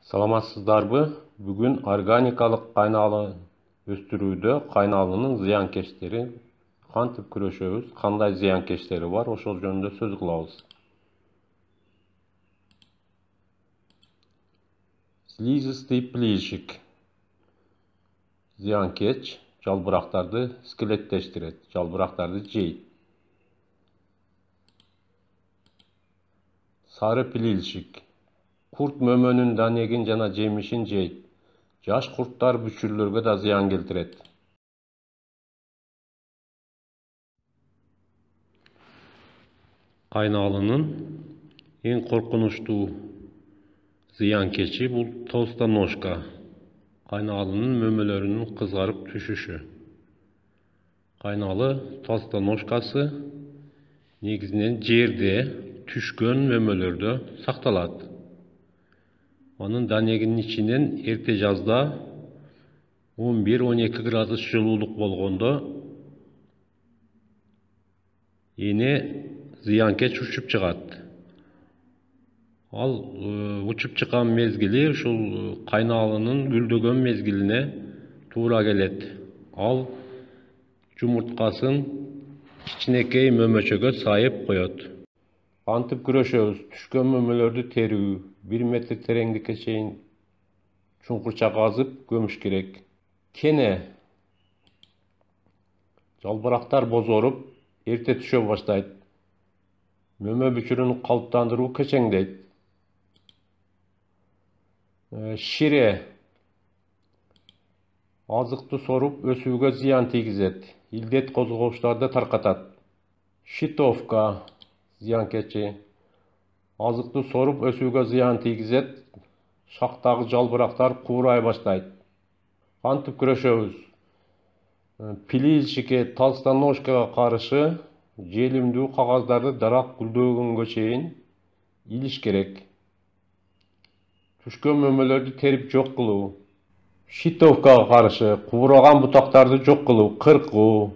Саламатсыздарбы? Бүгүн органикалык кайналы өстүрүүдө кайналынын зыянкечтери кантип күрөшөбүз, кандай зыянкечтери бар, ошол жөнүндө сөз кылабыз. Слизистый плижик зыянкеч жалбырактарды скелеттештирет, жалбырактарды жейт. Сары плижик курт мөмөнүн данегин жана жемишин жейт. Жаш курттар бүчүрлөргө да зыян келтирет. Кайналынын эң коркунучтуу зыянкечи бул толстоножка. Кайналынын мөмөлөрүнүн кызарып түшүшү. Кайналы толстоножкасы негизинен жерде түшкөн мөмөлөрдө сакталат. Анын данегинин ичинен эрте жазда 11-12 градус жылуулук болгондо эне зыянкеч учуп чыгат. Ал учуп чыккан мезгили ушул кайналынын гүлдөгөн мезгилине туура келет. Ал жумурткасын кичинекей мөмөчөгө сайып коет. Кантип күрөшөбүз? Түшкөн мөмөлөрдү терүү, 1 метр тереңдикке чейин чуңкурча казып көмүш керек. Кене жалбырактар бозоруп, эрте түшө баштайт. Мөмө бүчүрүн калыптандыруу кечеңдейт. Шире азыкты соруп өсүүгө зыян тийгизет. Илдет козгогучтарды таркатат. Щитовка зыянкечи азыкты соруп өсүүгө зыян тийгизет. Шактагы жалбырактар куурай баштайт. Кантип күрөшөбүз? Плижикке, толстоножкага каршы желимдүү кагаздарды дарак гүлдөгөнгө чейин илиш керек. Түшкөн мөмөлөрдү терип жок кылуу. Щитовкага каршы куураган бутактарды жок кылуу, кыркуу,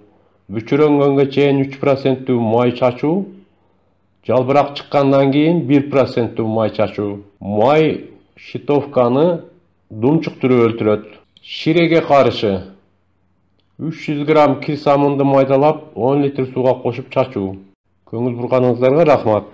бүчүрөнгөнгө чейин 3% май чачуу, жалбырак чыккандан кийин 1% май чачуу. Май щитовканы думчуктуруп өлтүрөт. Ширеге каршы 300 грамм кирсамынды майдалап 10 литр сууга кошуп чачуу. Көңүл бурганыңыздарга рахмат.